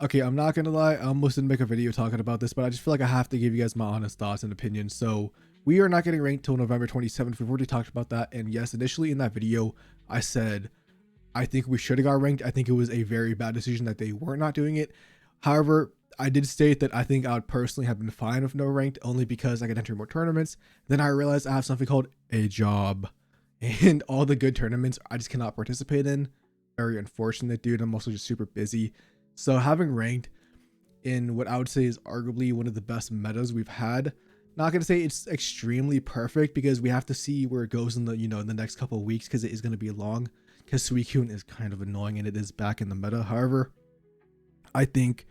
Okay, I'm not gonna lie, I almost didn't make a video talking about this, but I just feel like I have to give you guys my honest thoughts and opinions. So we are not getting ranked till November 27th. We've already talked about that. And yes, initially in that video, I said I think we should have got ranked. I think it was a very bad decision that they were not doing it. However, I did state that I think I would personally have been fine with no ranked only because I could enter more tournaments. Then I realized I have something called a job, and all the good tournaments I just cannot participate in. Very unfortunate, dude. I'm also just super busy. So having ranked in what I would say is arguably one of the best metas we've had. Not gonna say it's extremely perfect because we have to see where it goes in the in the next couple of weeks because it is gonna be long. Because Suicune is kind of annoying and it is back in the meta. However, I think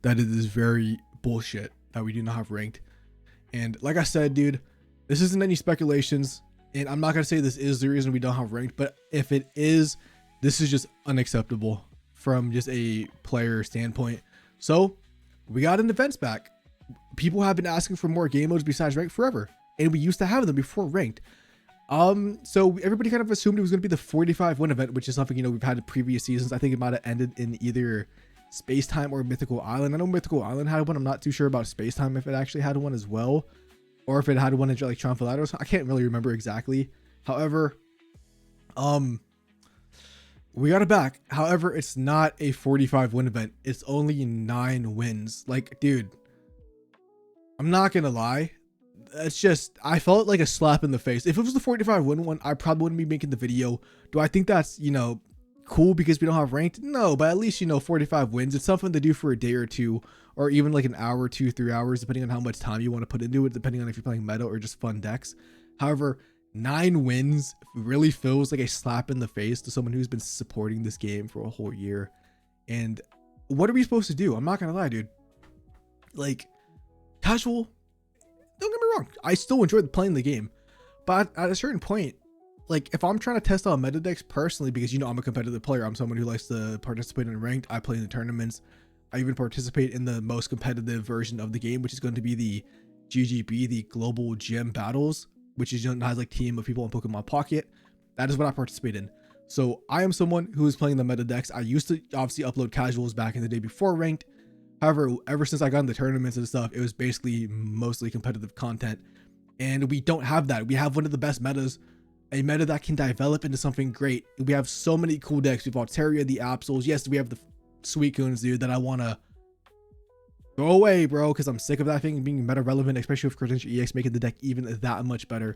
that it is very bullshit that we do not have ranked. And like I said, dude, this isn't any speculations, and I'm not gonna say this is the reason we don't have ranked, but if it is, this is just unacceptable from just a player standpoint. So we got an events back. People have been asking for more game modes besides ranked forever, and we used to have them before ranked. So everybody kind of assumed it was going to be the 45 win event, which is something we've had in previous seasons. I think it might have ended in either Space Time or Mythical Island. I know Mythical Island had one. I'm not too sure about Space Time if it actually had one as well, or if it had one in like Tronfalados. I can't really remember exactly. However, we got it back. However, it's not a 45 win event. It's only 9 wins. Like, dude, I'm not gonna lie. It's just, I felt like a slap in the face. If it was the 45 win one, I probably wouldn't be making the video. Do I think that's, cool because we don't have ranked? No, but at least, 45 wins. It's something to do for a day or two, or even like an hour, 2-3 hours, depending on how much time you want to put into it, depending on if you're playing meta or just fun decks. However, 9 wins really feels like a slap in the face to someone who's been supporting this game for a whole year. And what are we supposed to do? I'm not gonna lie, dude. Like, casual, don't get me wrong, I still enjoyed playing the game, but at a certain point, like if I'm trying to test out meta decks personally, because I'm a competitive player, I'm someone who likes to participate in ranked, I play in the tournaments, I even participate in the most competitive version of the game, which is going to be the GGB, the Global Gym Battles, which is has like team of people in Pokemon Pocket. That is what I participate in. So I am someone who is playing the meta decks. I used to obviously upload casuals back in the day before ranked. However, ever since I got into tournaments and stuff, it was basically mostly competitive content, and we don't have that. We have one of the best metas, a meta that can develop into something great. We have so many cool decks. We've Altaria, the Absols. Yes, we have the Suicunes, dude, that I want to go away, bro, because I'm sick of that thing being meta relevant, especially with Credential EX making the deck even that much better.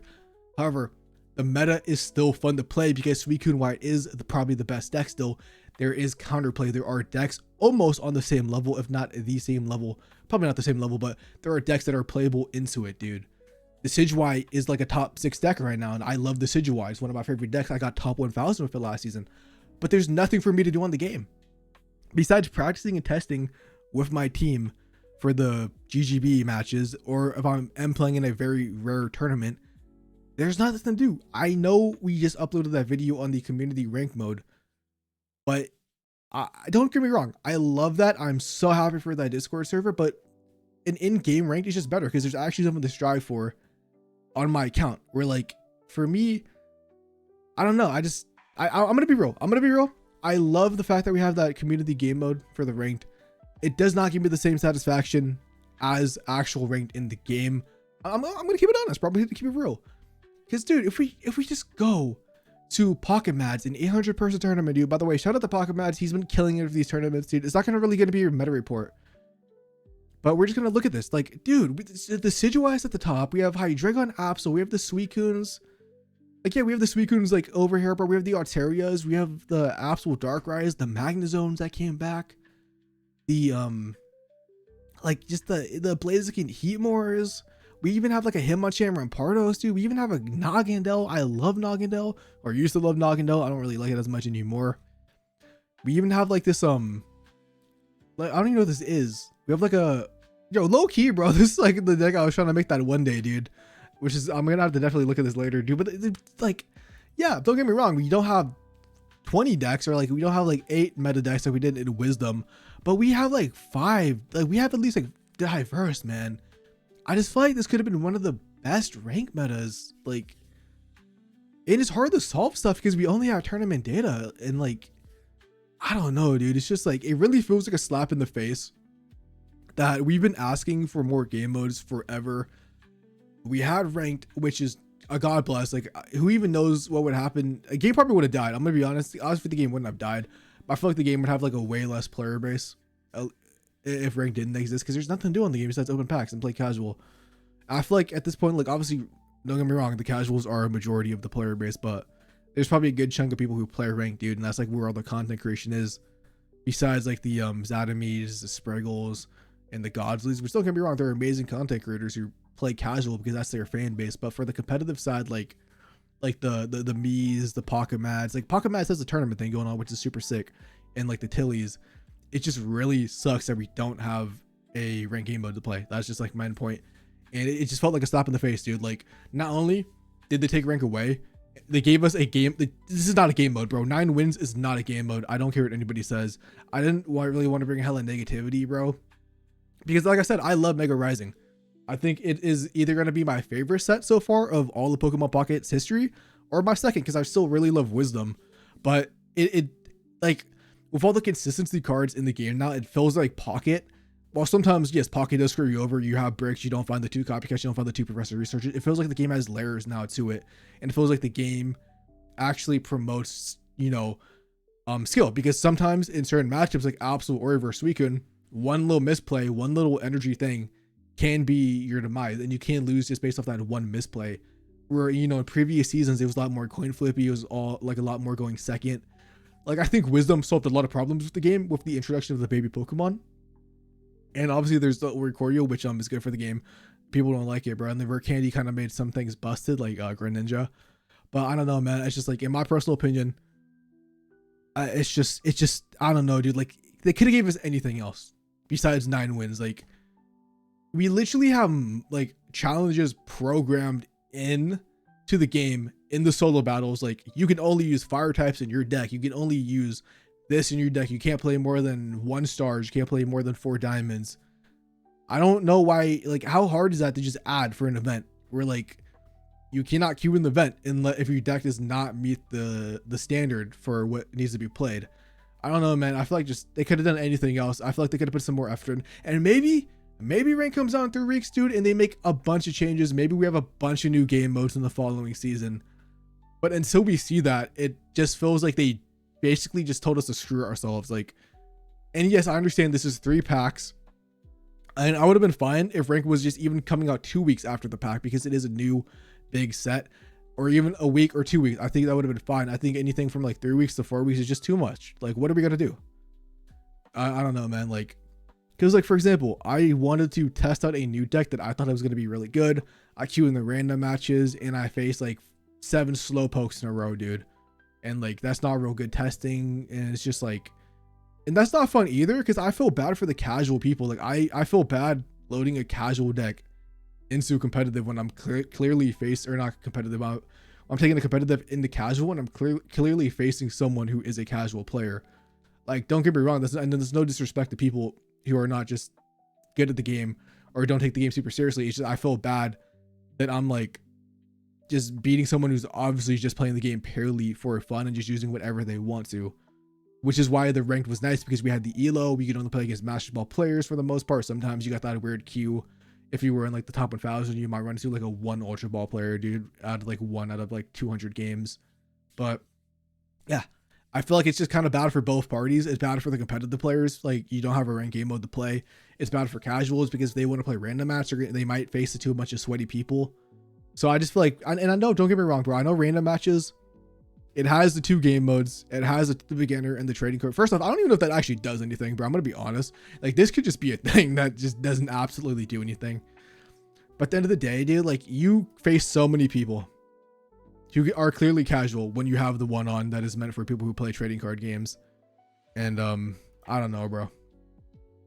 However, the meta is still fun to play because Suicune White is probably the best deck still. There is counterplay. There are decks almost on the same level, if not the same level. Probably not the same level, but there are decks that are playable into it, dude. The Decidueye is like a top 6 deck right now, and I love the Decidueye. It's one of my favorite decks. I got top 1000 with it last season. But there's nothing for me to do on the game besides practicing and testing with my team for the GGB matches, or if I'm playing in a very rare tournament. There's nothing to do. I know we just uploaded that video on the community rank mode, but don't get me wrong, I love that. I'm so happy for that Discord server, but an in-game rank is just better because there's actually something to strive for on my account. Where like, for me, I don't know. I'm gonna be real. I love the fact that we have that community game mode for the ranked. It does not give me the same satisfaction as actual ranked in the game. I'm gonna keep it honest, probably to keep it real. Because dude, if we just go to Pocket Mads, an 800 person tournament, dude. By the way, shout out to Pocket Mads. He's been killing it with these tournaments, dude. It's not really gonna be your meta report, but we're just gonna look at this. Like, dude, the Decidueye at the top. We have Hydreigon, Absol. We have the Suicunes. Like, yeah, we have the Suicunes like over here, but we have the Altarias. We have the Absol Darkrais, the Magnezones that came back. The like just the Blaziken Heatmores. We even have like a Hitmonchan Rampardos, dude. We even have a Naganadel. I love Naganadel, or used to love Naganadel. I don't really like it as much anymore. We even have like this like, I don't even know what this is. We have like a low key, bro. This is like the deck I was trying to make that one day, dude. Which is, I'm gonna have to definitely look at this later, dude. But like, yeah, don't get me wrong. We don't have 20 decks, or like we don't have like 8 meta decks like we did in Wisdom, but we have like 5. Like we have at least like diverse, man. I just feel like this could have been one of the best rank metas. Like, it is hard to solve stuff because we only have tournament data, and like I don't know, dude. It's just like, it really feels like a slap in the face that we've been asking for more game modes forever. We had ranked, which is a god bless. Like, who even knows what would happen? A game probably would have died. I'm gonna be honest. Honestly, the game wouldn't have died. But I feel like the game would have like a way less player base if ranked didn't exist, because there's nothing to do on the game besides open packs and play casual. I feel like at this point, like, obviously, don't get me wrong, the casuals are a majority of the player base, but there's probably a good chunk of people who play ranked, dude, and that's like where all the content creation is. Besides like the Zadamies, the Spriggles, and the Godsleys, which don't get me wrong, they're amazing content creators who play casual because that's their fan base. But for the competitive side, like the Mees, the Pocket Mads, like Pocket Mads has a tournament thing going on, which is super sick, and like the Tillies, it just really sucks that we don't have a ranked game mode to play. That's just like my end point. And it just felt like a slap in the face, dude. Like, not only did they take rank away, they gave us a game. This is not a game mode, bro. 9 wins is not a game mode. I don't care what anybody says. I didn't really want to bring hella negativity, bro, because like I said, I love Mega Rising. I think it is either going to be my favorite set so far of all the Pokemon Pocket's history, or my second, because I still really love Wisdom. But it like, with all the consistency cards in the game now, it feels like Pocket. While sometimes, yes, Pocket does screw you over. You have bricks, you don't find the 2 copycats, you don't find the 2 professor researchers. It feels like the game has layers now to it, and it feels like the game actually promotes, you know, skill. Because sometimes in certain matchups, like Absol or versus Suicune, one little misplay, one little energy thing can be your demise, and you can lose just based off that one misplay. Where, you know, in previous seasons, it was a lot more coin flippy. It was all like a lot more going second. Like, I think Wisdom solved a lot of problems with the game with the introduction of the baby Pokemon. And obviously there's the Oricorio, which is good for the game. People don't like it, bro. And the Rare Candy kind of made some things busted, like Greninja. But I don't know, man. It's just like, in my personal opinion, it's just I don't know, dude. Like, they could have gave us anything else besides 9 wins. Like, we literally have like challenges programmed in to the game in the solo battles. Like, you can only use fire types in your deck. You can only use this in your deck. You can't play more than 1 stars. You can't play more than 4 diamonds. I don't know why. Like, how hard is that to just add for an event where like you cannot queue in the event if your deck does not meet the standard for what needs to be played? I don't know, man. I feel like just they could have done anything else. I feel like they could have put some more effort in, and maybe rank comes out in 3 weeks, dude, and they make a bunch of changes. Maybe we have a bunch of new game modes in the following season. But until we see that, it just feels like they basically just told us to screw ourselves. Like, and yes, I understand this is 3 packs, and I would have been fine if rank was just even coming out 2 weeks after the pack, because it is a new big set, or even a week or 2 weeks. I think that would have been fine. I think anything from like 3 weeks to 4 weeks is just too much. Like, what are we gonna do? I don't know, man. Like, because like, for example, I wanted to test out a new deck that I thought it was going to be really good. I queue in the random matches and I faced like 7 slow pokes in a row, dude. And like, that's not real good testing. And it's just like, and that's not fun either, because I feel bad for the casual people. Like, I feel bad loading a casual deck into competitive when I'm clearly faced, or not competitive, I'm taking the competitive into casual and I'm clearly facing someone who is a casual player. Like, don't get me wrong, there's no disrespect to people who are not just good at the game or don't take the game super seriously. It's just, I feel bad that I'm like just beating someone who's obviously just playing the game purely for fun and just using whatever they want to, which is why the ranked was nice, because we had the elo. We could only play against Master Ball players for the most part. Sometimes you got that weird queue. If you were in like the top 1,000, you might run into like a 1 Ultra Ball player, dude, out of like 1 out of like 200 games. But yeah, I feel like it's just kind of bad for both parties. It's bad for the competitive players. Like, you don't have a ranked game mode to play. It's bad for casuals because they want to play random match, or they might face it to a bunch of sweaty people. So I just feel like, and I know, don't get me wrong, bro, I know random matches, it has the 2 game modes. It has the beginner and the trading card. First off, I don't even know if that actually does anything, bro. I'm going to be honest. Like, this could just be a thing that just doesn't absolutely do anything. But at the end of the day, dude, like, you face so many people who are clearly casual when you have the one on that is meant for people who play trading card games. And I don't know, bro.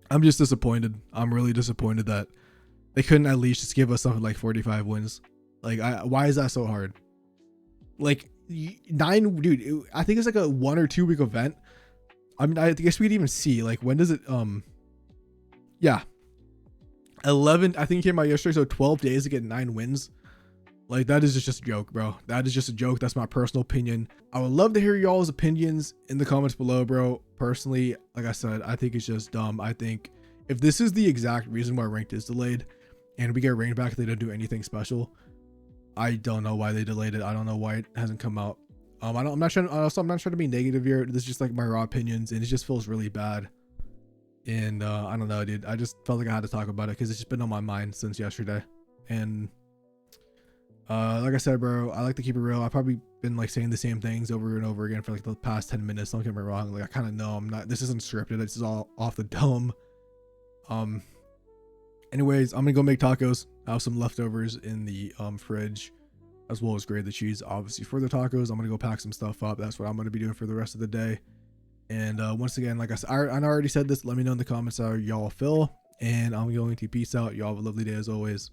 I'm just disappointed. I'm really disappointed that they couldn't at least just give us something like 45 wins. Like, why is that so hard? Like, 9, dude, I think it's like a 1 or 2 week event. I mean, I guess we could even see, like, when does it, yeah, 11, I think it came out yesterday, so 12 days to get 9 wins. Like, that is just a joke, bro. That is just a joke. That's my personal opinion. I would love to hear y'all's opinions in the comments below, bro. personally, like I said, I think it's just dumb. I think if this is the exact reason why ranked is delayed and we get ranked back, they don't do anything special. I don't know why they delayed it. I don't know why it hasn't come out. I'm not trying to be negative here. This is just like my raw opinions, and it just feels really bad. And I don't know, dude. I just felt like I had to talk about it because it's just been on my mind since yesterday. And like I said, bro, I like to keep it real. I've probably been like saying the same things over and over again for like the past 10 minutes. Don't get me wrong. Like I kind of know I'm not. This isn't scripted. This is all off the dome. Anyways, I'm gonna go make tacos. I have some leftovers in the fridge, as well as grate the cheese, obviously, for the tacos. I'm gonna go pack some stuff up. That's what I'm gonna be doing for the rest of the day. And once again, like I said, I already said this. Let me know in the comments how y'all feel. And I'm going to peace out. Y'all have a lovely day as always.